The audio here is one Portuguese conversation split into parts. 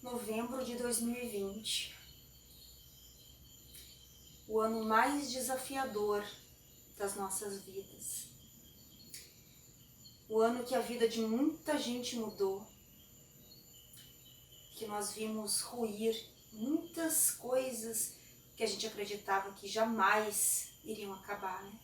Novembro de 2020, o ano mais desafiador das nossas vidas, o ano que a vida de muita gente mudou, que nós vimos ruir muitas coisas que a gente acreditava que jamais iriam acabar, né?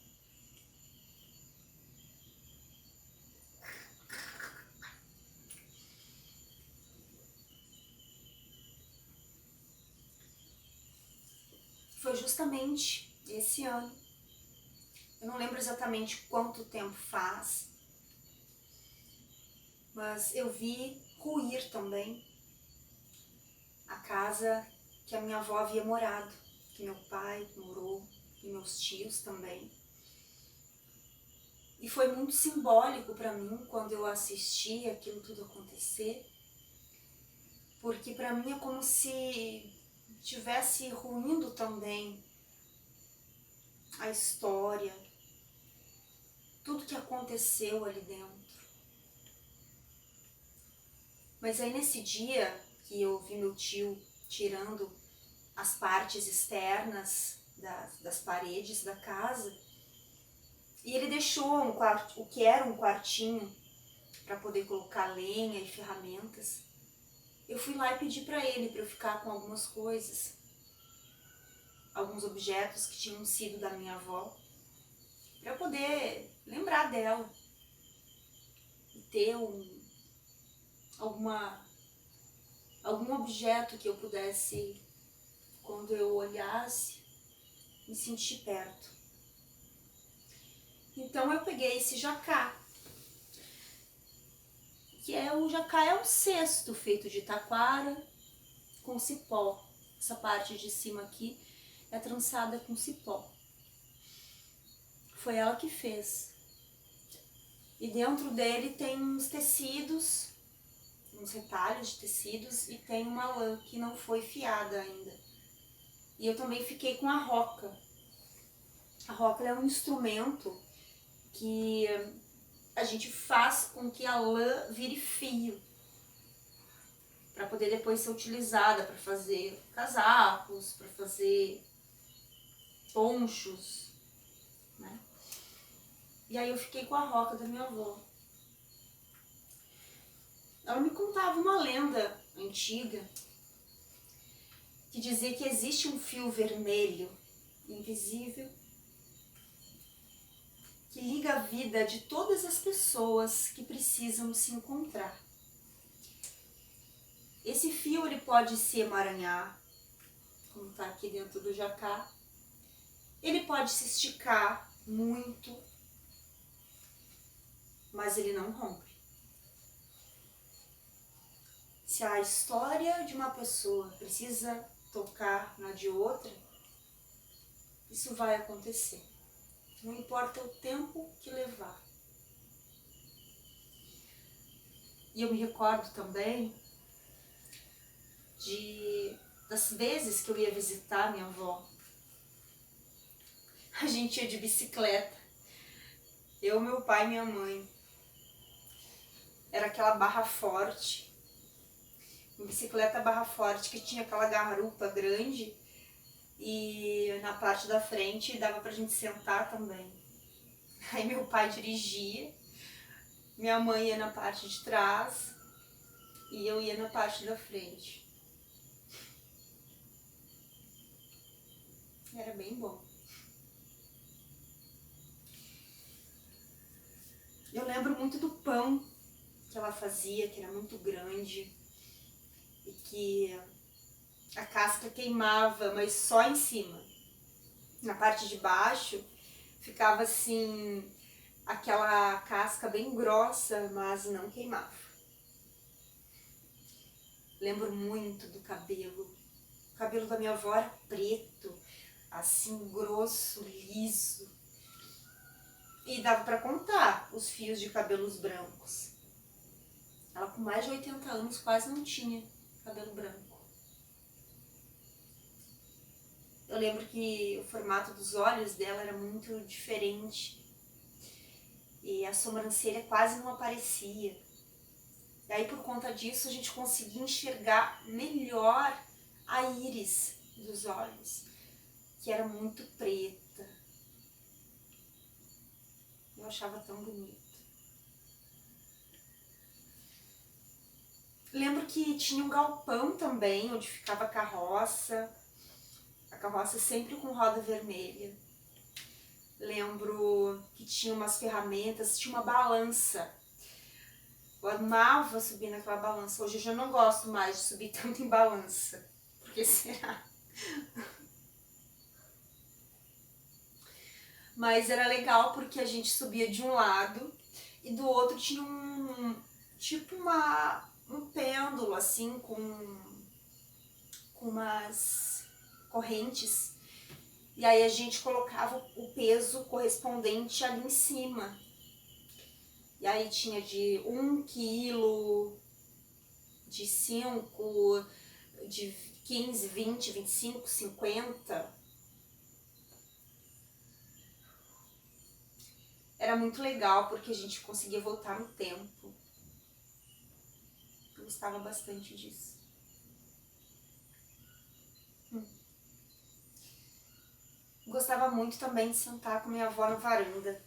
Foi justamente esse ano. Eu não lembro exatamente quanto tempo faz, mas eu vi ruir também a casa que a minha avó havia morado, que meu pai morou e meus tios também. E foi muito simbólico para mim quando eu assisti aquilo tudo acontecer, porque para mim é como se tivesse ruindo também a história, tudo que aconteceu ali dentro. Mas aí nesse dia que eu vi meu tio tirando as partes externas das paredes da casa, e ele deixou um quarto, o que era um quartinho para poder colocar lenha e ferramentas, eu fui lá e pedi para ele para eu ficar com algumas coisas, alguns objetos que tinham sido da minha avó, para eu poder lembrar dela e ter algum objeto que eu pudesse, quando eu olhasse, me sentir perto. Então eu peguei esse jacá, o jacá é um cesto feito de taquara com cipó. Essa parte de cima aqui é trançada com cipó. Foi ela que fez. E dentro dele tem uns tecidos, uns retalhos de tecidos, e tem uma lã que não foi fiada ainda. E eu também fiquei com a roca. A roca é um instrumento que a gente faz com que a lã vire fio, para poder depois ser utilizada para fazer casacos, para fazer ponchos, né? E aí eu fiquei com a roca da minha avó. Ela me contava uma lenda antiga que dizia que existe um fio vermelho, invisível, que liga a vida de todas as pessoas que precisam se encontrar. Esse fio ele pode se emaranhar, como está aqui dentro do jacá. Ele pode se esticar muito, mas ele não rompe. Se a história de uma pessoa precisa tocar na de outra, isso vai acontecer. Não importa o tempo que levar. E eu me recordo também das vezes que eu ia visitar minha avó. A gente ia de bicicleta. Eu, meu pai e minha mãe. Era aquela barra forte. Uma bicicleta barra forte que tinha aquela garupa grande. E na parte da frente dava pra gente sentar também. Aí meu pai dirigia, minha mãe ia na parte de trás e eu ia na parte da frente. Era bem bom. Eu lembro muito do pão que ela fazia, que era muito grande e que a casca queimava, mas só em cima. Na parte de baixo ficava assim, aquela casca bem grossa, mas não queimava. Lembro muito do cabelo. O cabelo da minha avó era preto, assim, grosso, liso. E dava para contar os fios de cabelos brancos. Ela com mais de 80 anos quase não tinha cabelo branco. Eu lembro que o formato dos olhos dela era muito diferente. E a sobrancelha quase não aparecia. E aí, por conta disso, a gente conseguia enxergar melhor a íris dos olhos, que era muito preta. Eu achava tão bonito. Lembro que tinha um galpão também, onde ficava a carroça sempre com roda vermelha. Lembro que tinha umas ferramentas, tinha uma balança. Eu amava subir naquela balança. Hoje eu já não gosto mais de subir tanto em balança. Por que será? Mas era legal porque a gente subia de um lado e do outro tinha um pêndulo assim com umas correntes. E aí a gente colocava o peso correspondente ali em cima. E aí tinha de 1 quilo, de 5, de 15, 20, 25, 50. Era muito legal porque a gente conseguia voltar no tempo. Eu gostava bastante disso. Gostava muito também de sentar com minha avó na varanda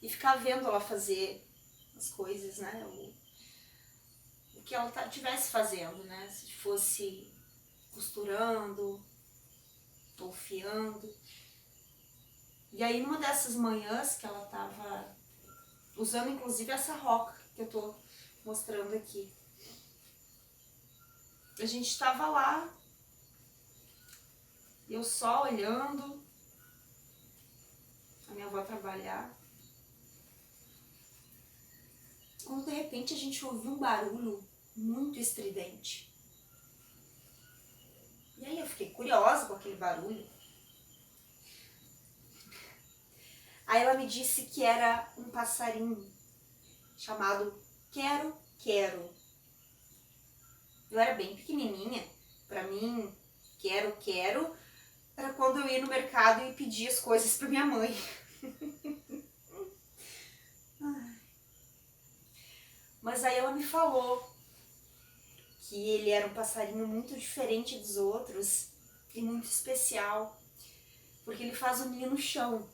e ficar vendo ela fazer as coisas, né? O que ela estivesse fazendo, né? Se fosse costurando ou fiando. E aí, numa dessas manhãs que ela estava usando, inclusive, essa roca que eu tô mostrando aqui, a gente estava lá, eu só olhando a minha avó trabalhar, quando de repente a gente ouviu um barulho muito estridente. E aí eu fiquei curiosa com aquele barulho. Aí ela me disse que era um passarinho chamado quero-quero. Eu era bem pequenininha, pra mim, quero-quero era quando eu ia no mercado e pedia as coisas pra minha mãe. Mas aí ela me falou que ele era um passarinho muito diferente dos outros e muito especial, porque ele faz o ninho no chão.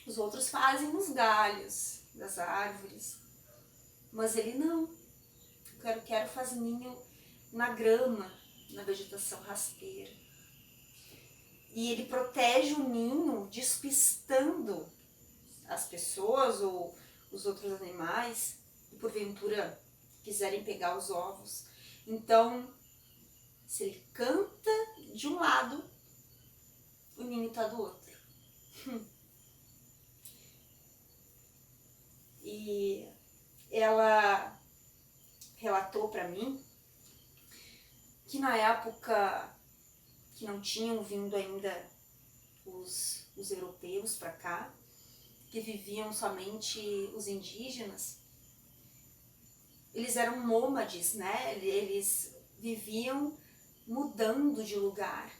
Os outros fazem nos galhos das árvores, mas ele não. O quero-quero faz ninho na grama, na vegetação rasteira. E ele protege o ninho despistando as pessoas ou os outros animais que porventura quiserem pegar os ovos. Então, se ele canta de um lado, o ninho está do outro. E ela relatou para mim que na época que não tinham vindo ainda os europeus para cá, que viviam somente os indígenas, eles eram nômades, né? Eles viviam mudando de lugar.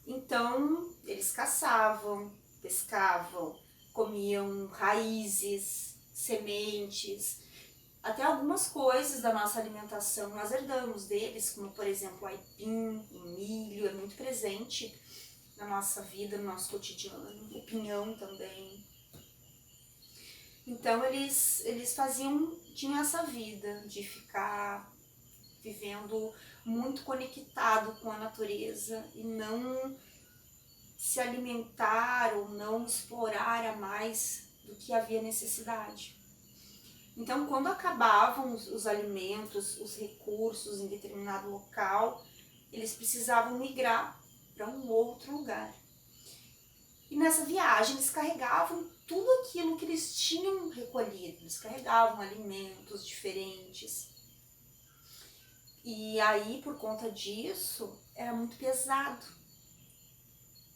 Então, eles caçavam, pescavam, comiam raízes, sementes, até algumas coisas da nossa alimentação nós herdamos deles, como por exemplo o aipim, o milho, é muito presente na nossa vida, no nosso cotidiano, o pinhão também. Então eles tinham essa vida de ficar vivendo muito conectado com a natureza e não se alimentar ou não explorar a mais do que havia necessidade. Então, quando acabavam os alimentos, os recursos em determinado local, eles precisavam migrar para um outro lugar. E nessa viagem eles carregavam tudo aquilo que eles tinham recolhido, eles carregavam alimentos diferentes. E aí, por conta disso, era muito pesado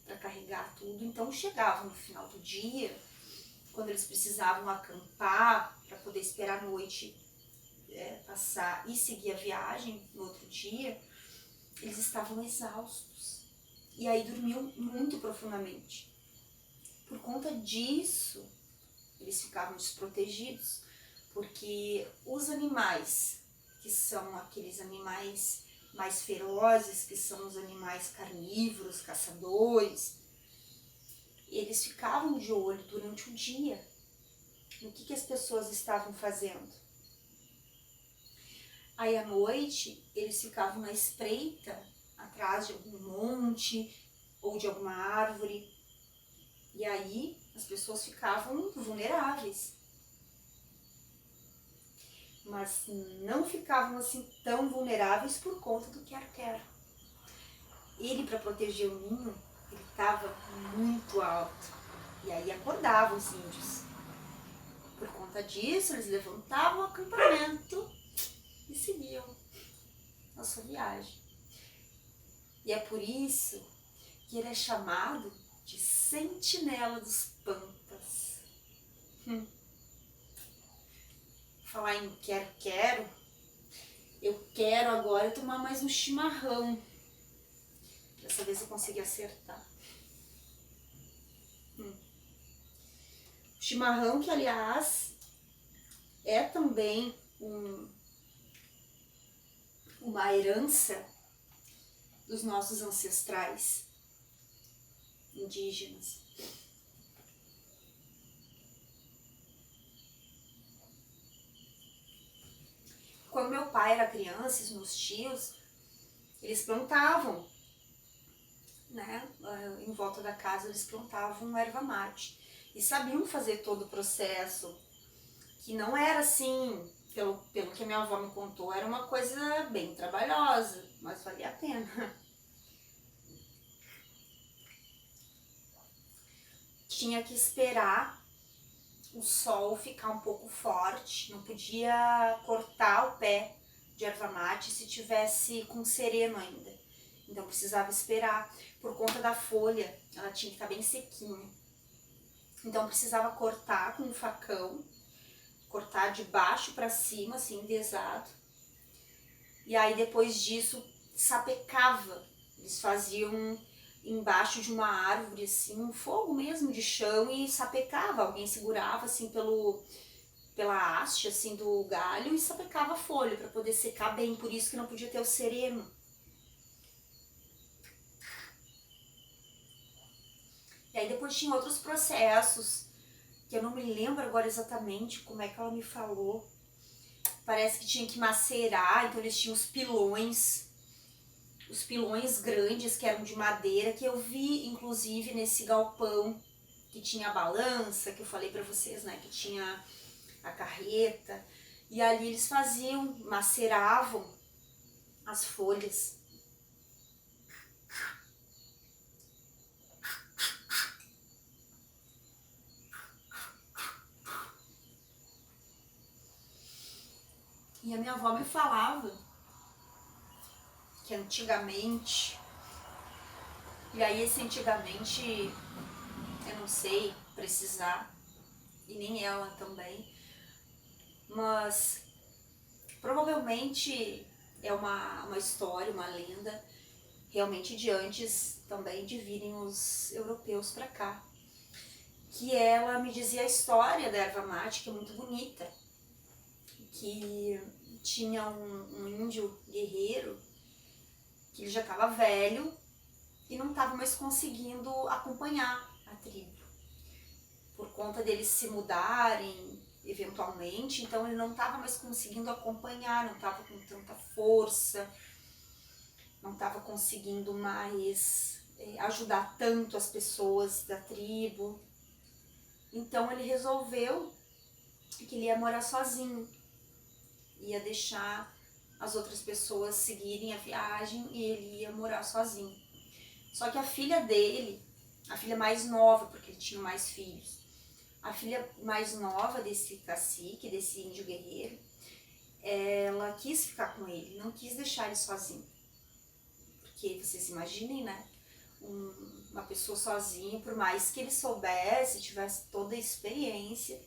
para carregar tudo. Então, chegavam no final do dia, quando eles precisavam acampar para poder esperar a noite passar e seguir a viagem no outro dia, eles estavam exaustos. E aí dormiam muito profundamente. Por conta disso, eles ficavam desprotegidos, porque os animais, que são aqueles animais mais ferozes, que são os animais carnívoros, caçadores, eles ficavam de olho durante o dia no que as pessoas estavam fazendo. Aí à noite eles ficavam na espreita, atrás de algum monte ou de alguma árvore, e aí as pessoas ficavam vulneráveis. Mas não ficavam assim tão vulneráveis por conta do quero-quero. Ele, para proteger o ninho, ele estava muito alto, e aí acordavam os índios. Por conta disso, eles levantavam o acampamento e seguiam a sua viagem. E é por isso que ele é chamado de Sentinela dos Pampas. Falar em quero-quero, eu quero agora tomar mais um chimarrão. Dessa vez eu consegui acertar. Chimarrão que, aliás, é também uma herança dos nossos ancestrais indígenas. Quando meu pai era criança, os meus tios, eles plantavam, né? Em volta da casa eles plantavam erva mate. E sabiam fazer todo o processo, que não era assim, pelo que a minha avó me contou, era uma coisa bem trabalhosa, mas valia a pena. Tinha que esperar o sol ficar um pouco forte, não podia cortar o pé de erva mate se tivesse com sereno ainda. Então precisava esperar, por conta da folha, ela tinha que estar bem sequinha. Então precisava cortar com um facão, cortar de baixo para cima, assim, envesado. E aí depois disso sapecava. Eles faziam embaixo de uma árvore, assim, um fogo mesmo de chão e sapecava. Alguém segurava assim pela haste assim do galho e sapecava a folha para poder secar bem. Por isso que não podia ter o sereno. E aí depois tinha outros processos, que eu não me lembro agora exatamente como é que ela me falou. Parece que tinha que macerar, então eles tinham os pilões grandes que eram de madeira, que eu vi inclusive nesse galpão, que tinha a balança, que eu falei pra vocês, né, que tinha a carreta, e ali eles maceravam as folhas. E a minha avó me falava que antigamente, e aí esse antigamente, eu não sei precisar, e nem ela também, mas provavelmente é uma história, uma lenda, realmente de antes também de virem os europeus para cá. Que ela me dizia a história da erva mate, que é muito bonita, que tinha um índio guerreiro, que ele já estava velho e não estava mais conseguindo acompanhar a tribo. Por conta deles se mudarem eventualmente, então ele não estava mais conseguindo acompanhar, não estava com tanta força, não estava conseguindo mais ajudar tanto as pessoas da tribo. Então ele resolveu que ele ia morar sozinho, ia deixar as outras pessoas seguirem a viagem e ele ia morar sozinho. Só que a filha dele, a filha mais nova, porque ele tinha mais filhos, a filha mais nova desse cacique, desse índio guerreiro, ela quis ficar com ele, não quis deixar ele sozinho. Porque vocês imaginem, né? Uma pessoa sozinha, por mais que ele soubesse, tivesse toda a experiência,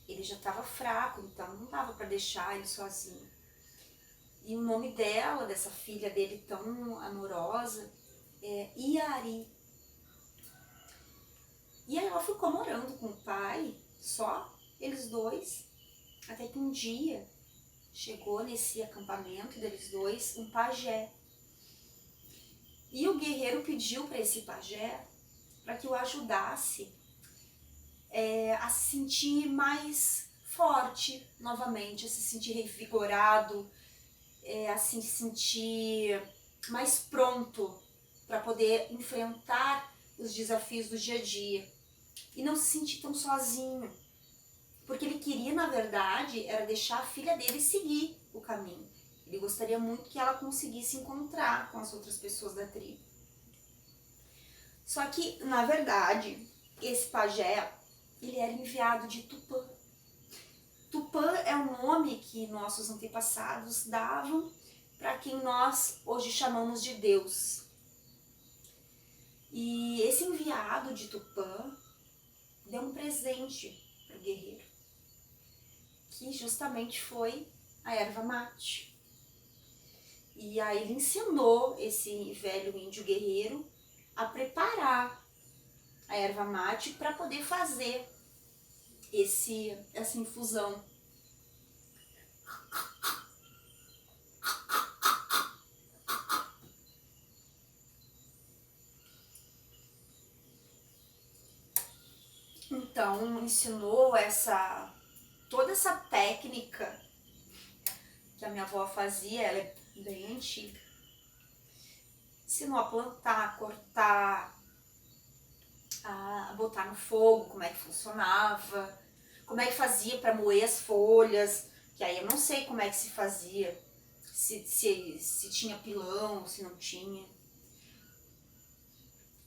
ele já estava fraco, então não dava para deixar ele sozinho. E o nome dela, dessa filha dele tão amorosa, é Iari. E aí ela ficou morando com o pai, só eles dois. Até que um dia chegou nesse acampamento deles dois um pajé. E o guerreiro pediu para esse pajé para que o ajudasse a se sentir mais forte novamente, a se sentir revigorado, a se sentir mais pronto para poder enfrentar os desafios do dia a dia e não se sentir tão sozinho, porque ele queria, na verdade, era deixar a filha dele seguir o caminho. Ele gostaria muito que ela conseguisse encontrar com as outras pessoas da tribo. Só que, na verdade, esse pajé, ele era enviado de Tupã. Tupã é o nome que nossos antepassados davam para quem nós hoje chamamos de Deus. E esse enviado de Tupã deu um presente para o guerreiro, que justamente foi a erva mate. E aí ele ensinou esse velho índio guerreiro a preparar a erva mate para poder fazer essa infusão. Então ensinou toda essa técnica que a minha avó fazia, ela é bem antiga. Ensinou a plantar, a cortar, a botar no fogo, como é que funcionava, como é que fazia para moer as folhas, que aí eu não sei como é que se fazia, se tinha pilão, se não tinha.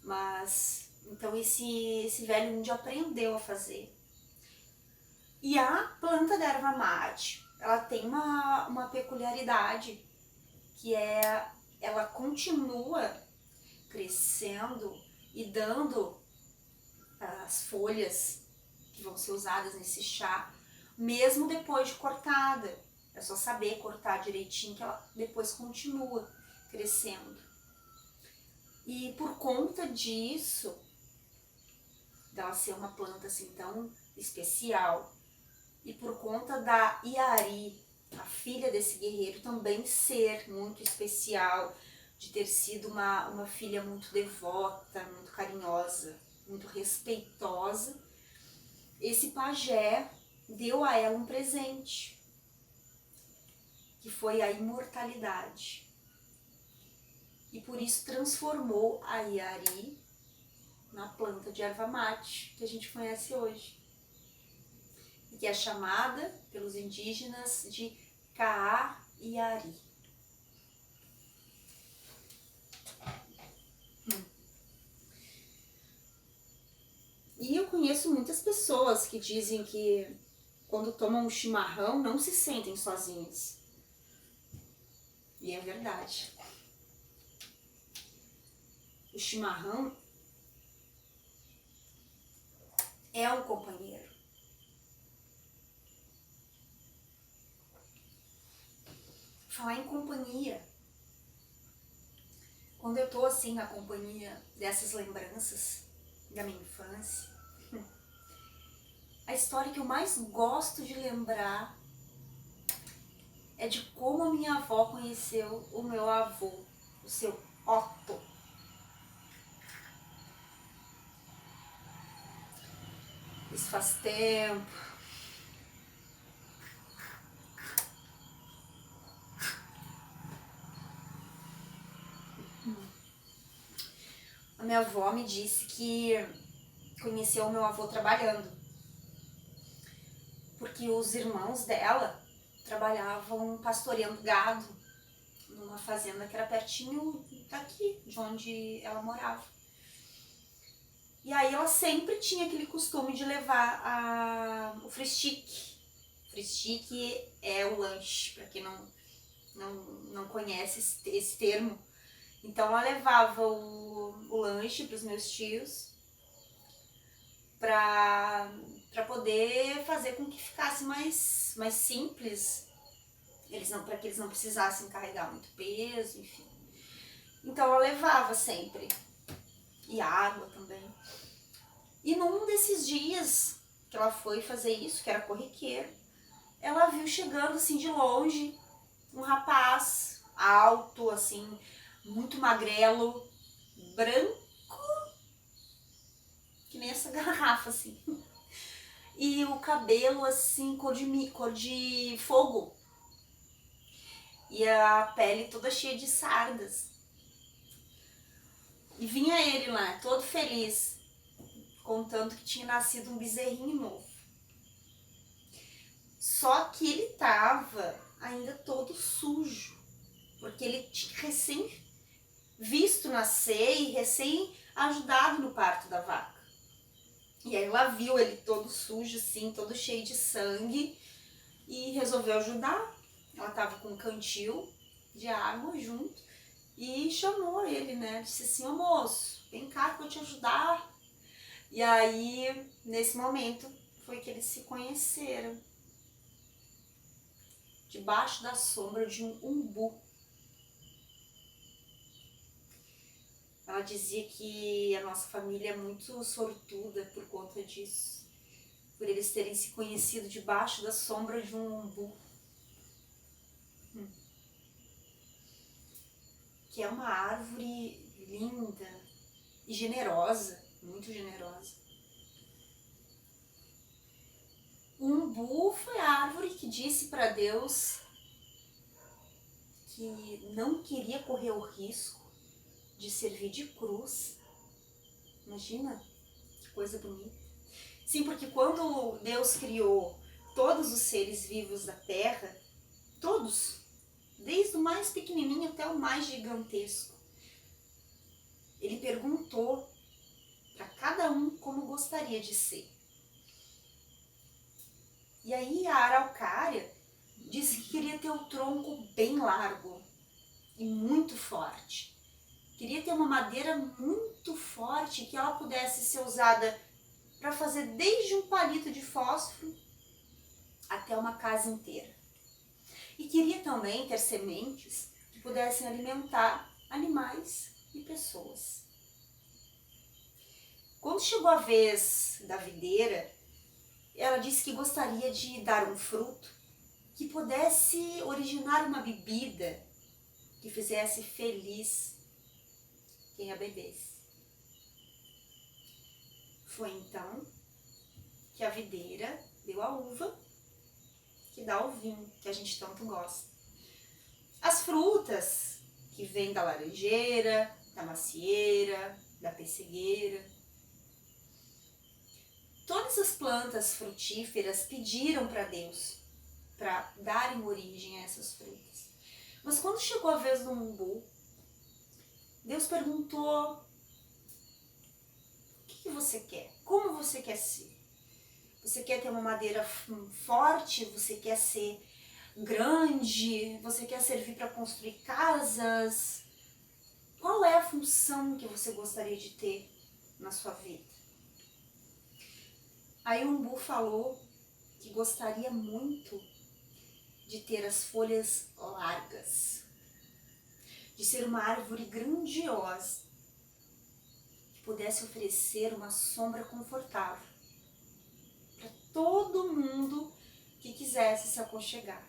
Mas, então esse velho índio aprendeu a fazer. E a planta da erva mate, ela tem uma peculiaridade, que ela continua crescendo e dando as folhas que vão ser usadas nesse chá, mesmo depois de cortada. É só saber cortar direitinho que ela depois continua crescendo. E por conta disso, dela ser uma planta assim tão especial, e por conta da Iari, a filha desse guerreiro, também ser muito especial, de ter sido uma filha muito devota, muito carinhosa, muito respeitosa, esse pajé deu a ela um presente, que foi a imortalidade. E por isso transformou a Iari na planta de erva mate que a gente conhece hoje, que é chamada pelos indígenas de Ka'a-Iari. E eu conheço muitas pessoas que dizem que quando tomam um chimarrão não se sentem sozinhas. E é verdade. O chimarrão é um companheiro. Falar em companhia. Quando eu tô assim na companhia dessas lembranças da minha infância, a história que eu mais gosto de lembrar é de como a minha avó conheceu o meu avô, o seu Otto. Isso faz tempo. A minha avó me disse que conheceu o meu avô trabalhando, porque os irmãos dela trabalhavam pastoreando gado numa fazenda que era pertinho daqui, de onde ela morava. E aí ela sempre tinha aquele costume de levar o fristique. Fristique é o lanche, para quem não conhece esse termo. Então ela levava o lanche para os meus tios para poder fazer com que ficasse mais simples, para que eles não precisassem carregar muito peso, enfim. Então ela levava sempre, e água também. E num desses dias que ela foi fazer isso, que era corriqueiro, ela viu chegando assim de longe um rapaz alto, assim, muito magrelo, branco, que nem essa garrafa, assim. E o cabelo, assim, cor de fogo. E a pele toda cheia de sardas. E vinha ele lá, todo feliz, contando que tinha nascido um bezerrinho novo. Só que ele tava ainda todo sujo, porque ele tinha recém visto nascer e recém ajudado no parto da vaca. E aí ela viu ele todo sujo, assim, todo cheio de sangue e resolveu ajudar. Ela tava com um cantil de água junto e chamou ele, né? Disse assim: ô moço, vem cá que eu vou te ajudar. E aí, nesse momento, foi que eles se conheceram. Debaixo da sombra de um umbu. Ela dizia que a nossa família é muito sortuda por conta disso. Por eles terem se conhecido debaixo da sombra de um umbu. Que é uma árvore linda e generosa, muito generosa. O umbu foi a árvore que disse para Deus que não queria correr o risco de servir de cruz. Imagina que coisa bonita. Sim, porque quando Deus criou todos os seres vivos da terra, todos, desde o mais pequenininho até o mais gigantesco, ele perguntou para cada um como gostaria de ser. E aí a araucária disse que queria ter o tronco bem largo e muito forte. Queria ter uma madeira muito forte que ela pudesse ser usada para fazer desde um palito de fósforo até uma casa inteira. E queria também ter sementes que pudessem alimentar animais e pessoas. Quando chegou a vez da videira, ela disse que gostaria de dar um fruto que pudesse originar uma bebida que fizesse feliz quem a bebesse. Foi então que a videira deu a uva que dá o vinho, que a gente tanto gosta. As frutas que vêm da laranjeira, da macieira, da pessegueira. Todas as plantas frutíferas pediram para Deus para darem origem a essas frutas. Mas quando chegou a vez do umbu, Deus perguntou: o que você quer? Como você quer ser? Você quer ter uma madeira forte? Você quer ser grande? Você quer servir para construir casas? Qual é a função que você gostaria de ter na sua vida? Aí o umbu falou que gostaria muito de ter as folhas largas, de ser uma árvore grandiosa, que pudesse oferecer uma sombra confortável para todo mundo que quisesse se aconchegar.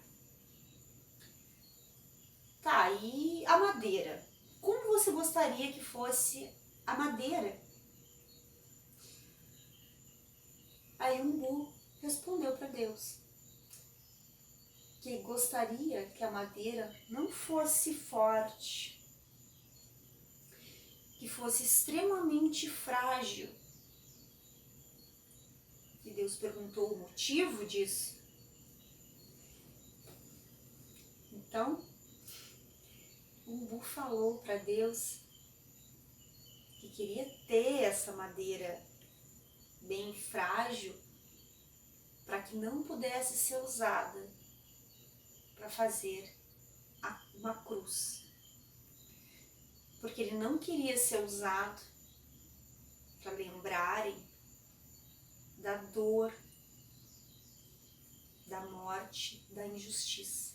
Tá, e a madeira? Como você gostaria que fosse a madeira? Aí o umbu respondeu para Deus que gostaria que a madeira não fosse forte, que fosse extremamente frágil. E Deus perguntou o motivo disso. Então, o umbu falou para Deus que queria ter essa madeira bem frágil para que não pudesse ser usada para fazer uma cruz. Porque ele não queria ser usado para lembrarem da dor, da morte, da injustiça.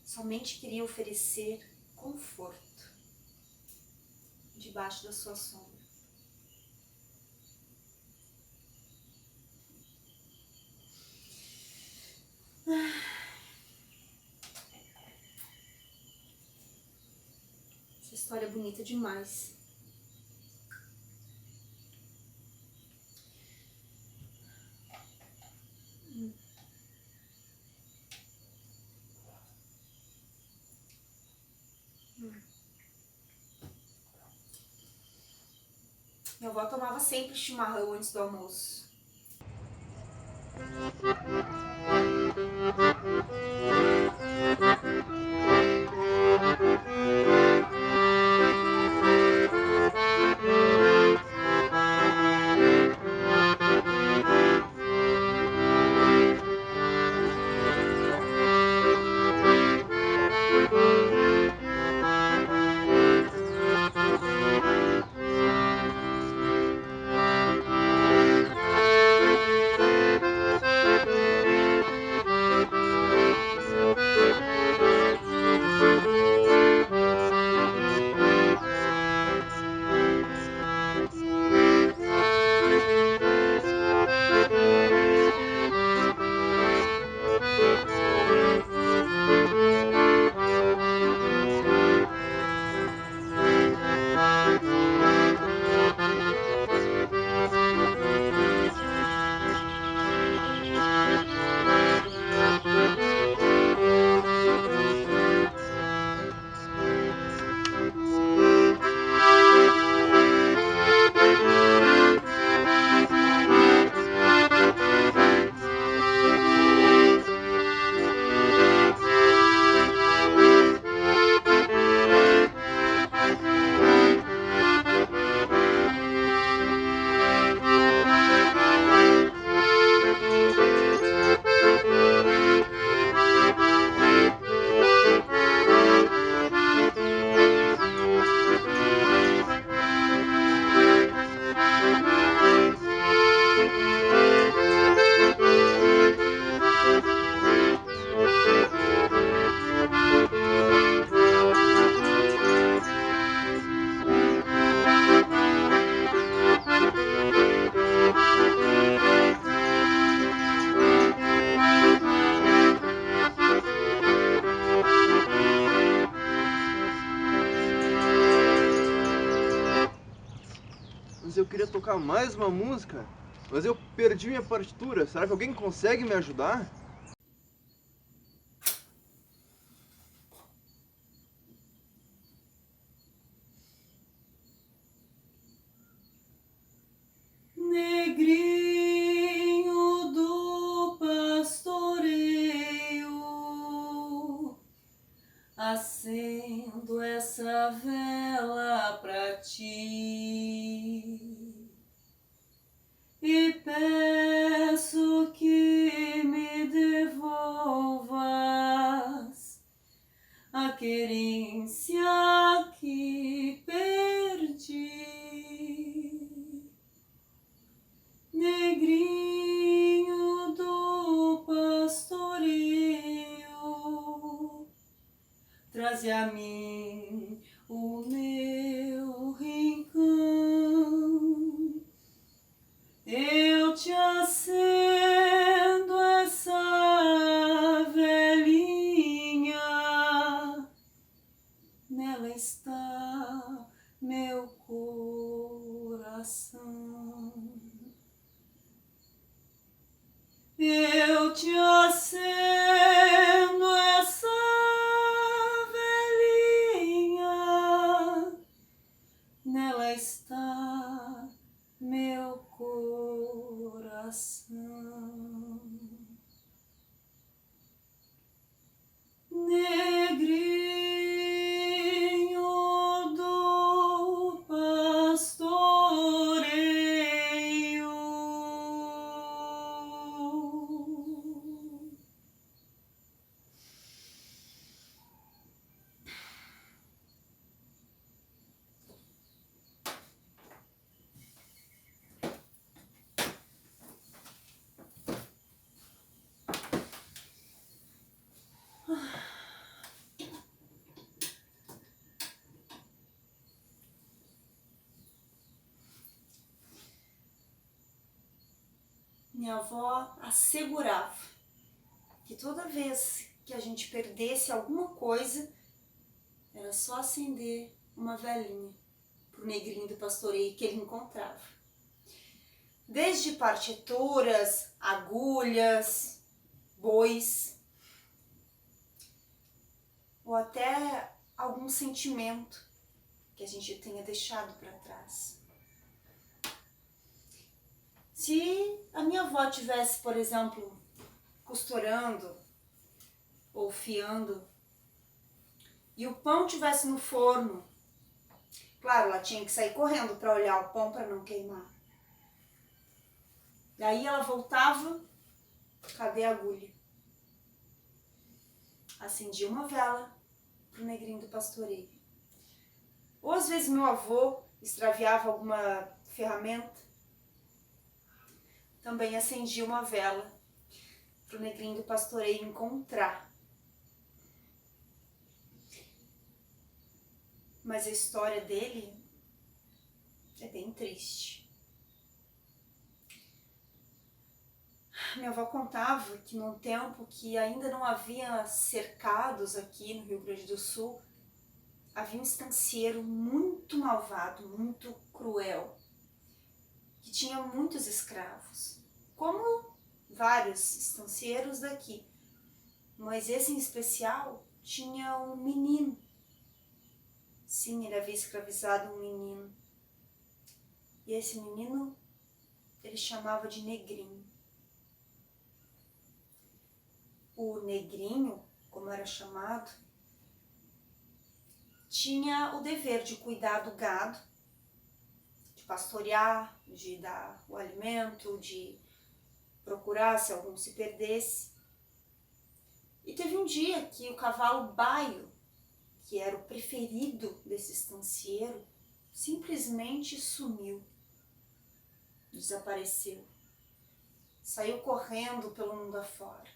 Somente queria oferecer conforto debaixo da sua sombra. história bonita demais. Minha avó tomava sempre chimarrão antes do almoço. Eu queria tocar mais uma música, mas eu perdi minha partitura. Será que alguém consegue me ajudar? Negrinho do pastoreio, acendo essa vela pra ti e peço que me devolvas a querência que perdi. Negrinho do pastoreio, traze a mim o meu rincão. Eu te acendo essa velhinha, nela está meu coração. Eu te acendo essa velhinha, nela está meu coração. Negrinho do pastoreio, Minha avó assegurava que toda vez que a gente perdesse alguma coisa, era só acender uma velinha pro negrinho do pastoreio que ele encontrava. Desde partituras, agulhas, bois, ou até algum sentimento que a gente tenha deixado para trás. Se a minha avó tivesse, por exemplo, costurando ou fiando e o pão tivesse no forno, claro, ela tinha que sair correndo para olhar o pão para não queimar. Daí ela voltava, cadê a agulha? Acendia uma vela pro negrinho do pastoreio. Ou às vezes meu avô extraviava alguma ferramenta, também acendia uma vela pro negrinho do pastoreio encontrar. Mas a história dele é bem triste. Minha avó contava que num tempo que ainda não havia cercados aqui no Rio Grande do Sul, havia um estanceiro muito malvado, muito cruel, que tinha muitos escravos, como vários estanceiros daqui. Mas esse em especial tinha um menino. Sim, ele havia escravizado um menino. E esse menino ele chamava de Negrinho. O Negrinho, como era chamado, tinha o dever de cuidar do gado, de pastorear, de dar o alimento, de procurar se algum se perdesse. E teve um dia que o cavalo baio, que era o preferido desse estancieiro, simplesmente sumiu, desapareceu, saiu correndo pelo mundo afora.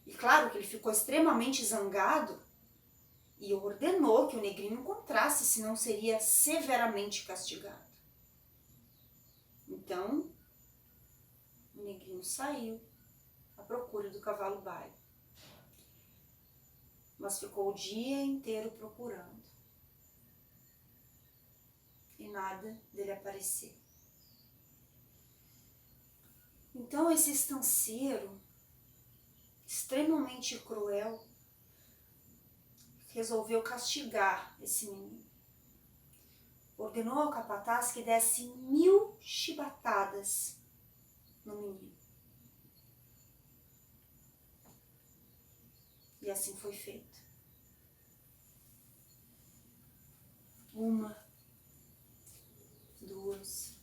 E claro que ele ficou extremamente zangado e ordenou que o negrinho encontrasse, senão seria severamente castigado. Então, o negrinho saiu à procura do cavalo baio, mas ficou o dia inteiro procurando e nada dele aparecer. Então esse estanceiro, extremamente cruel, resolveu castigar esse menino. Ordenou ao capataz que desse 1000 chibatadas no menino. E assim foi feito. 1, 2,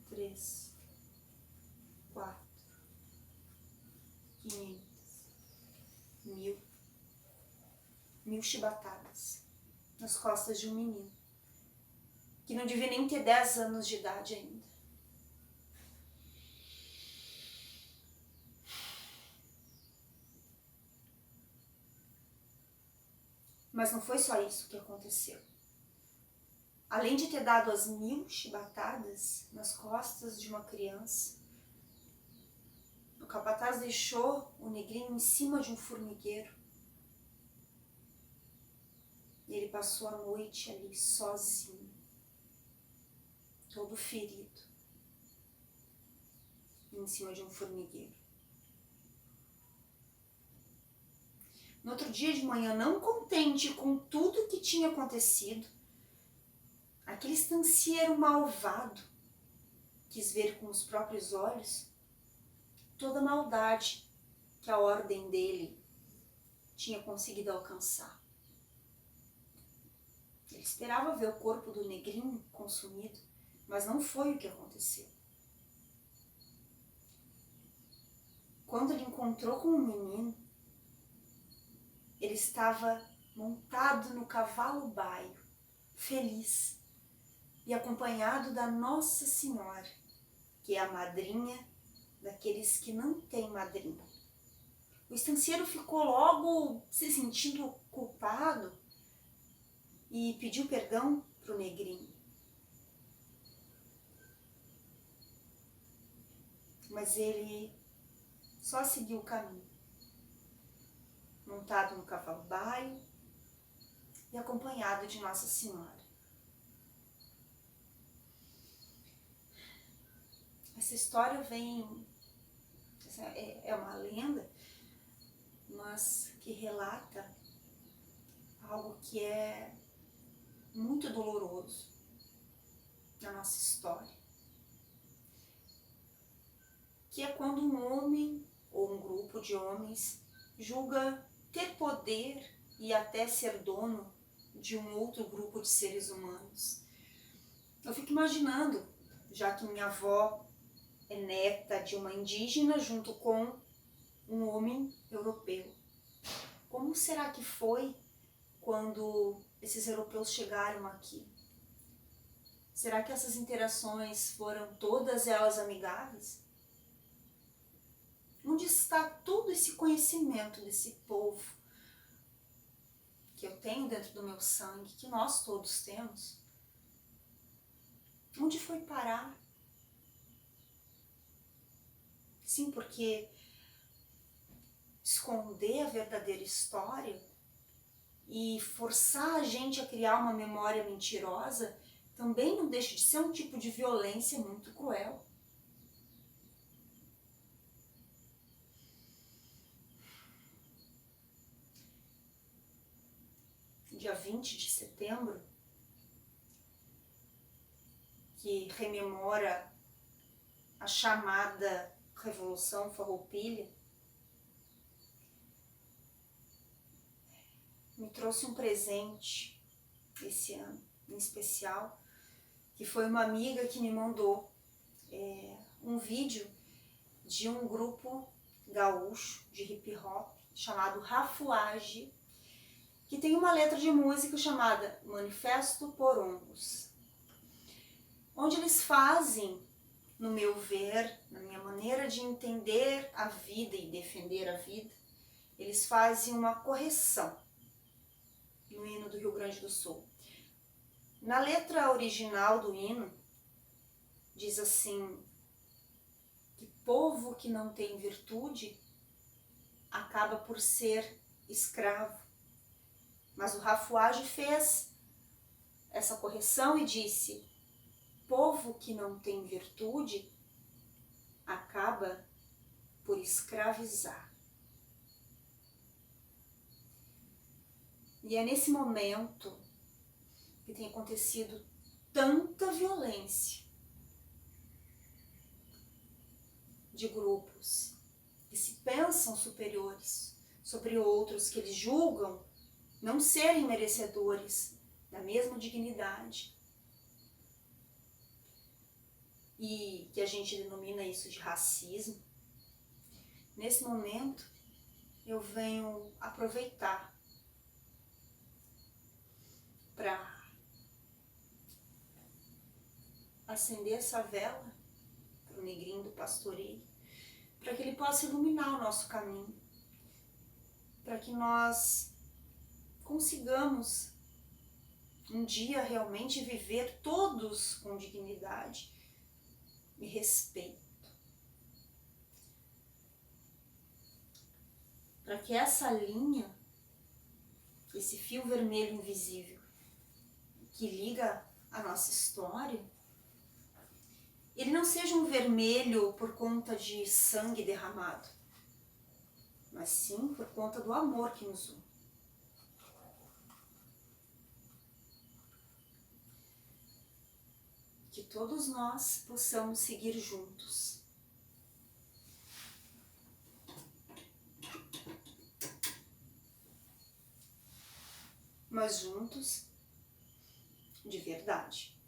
3, 4, 500, 1000. 1000 chibatadas nas costas de um menino que não devia nem ter 10 anos de idade ainda. Mas não foi só isso que aconteceu. Além de ter dado as 1000 chibatadas nas costas de uma criança, o capataz deixou o negrinho em cima de um formigueiro. E ele passou a noite ali sozinho, todo ferido, em cima de um formigueiro. No outro dia de manhã, não contente com tudo que tinha acontecido, aquele estancieiro malvado quis ver com os próprios olhos toda a maldade que a ordem dele tinha conseguido alcançar. Ele esperava ver o corpo do negrinho consumido, mas não foi o que aconteceu. Quando ele encontrou com o menino, ele estava montado no cavalo baio, feliz, e acompanhado da Nossa Senhora, que é a madrinha daqueles que não têm madrinha. O estancieiro ficou logo se sentindo culpado e pediu perdão para o negrinho. Mas ele só seguiu o caminho, montado no cavalo baio, e acompanhado de Nossa Senhora. Essa história é uma lenda, mas que relata algo que é muito doloroso na nossa história, que é quando um homem ou um grupo de homens julga ter poder e até ser dono de um outro grupo de seres humanos. Eu fico imaginando, já que minha avó é neta de uma indígena junto com um homem europeu. Como será que foi quando esses europeus chegaram aqui? Será que essas interações foram todas elas amigáveis? Onde está todo esse conhecimento desse povo que eu tenho dentro do meu sangue, que nós todos temos? Onde foi parar? Sim, porque esconder a verdadeira história e forçar a gente a criar uma memória mentirosa também não deixa de ser um tipo de violência muito cruel. Dia 20 de setembro, que rememora a chamada Revolução Farroupilha, me trouxe um presente esse ano, em especial, que foi uma amiga que me mandou um vídeo de um grupo gaúcho de hip hop chamado Rafuage, que tem uma letra de música chamada Manifesto Porongos, onde eles fazem, no meu ver, na minha maneira de entender a vida e defender a vida, eles fazem uma correção no hino do Rio Grande do Sul. Na letra original do hino, diz assim, que povo que não tem virtude acaba por ser escravo. Mas o Rafuage fez essa correção e disse, povo que não tem virtude acaba por escravizar. E é nesse momento que tem acontecido tanta violência de grupos que se pensam superiores sobre outros, que eles julgam não serem merecedores da mesma dignidade. E que a gente denomina isso de racismo. Nesse momento, eu venho aproveitar para acender essa vela para o negrinho do pastoreio, para que ele possa iluminar o nosso caminho, para que nós consigamos um dia realmente viver todos com dignidade e respeito. Para que essa linha, esse fio vermelho invisível que liga a nossa história, ele não seja um vermelho por conta de sangue derramado, mas sim por conta do amor que nos une. Que todos nós possamos seguir juntos. Mas juntos de verdade.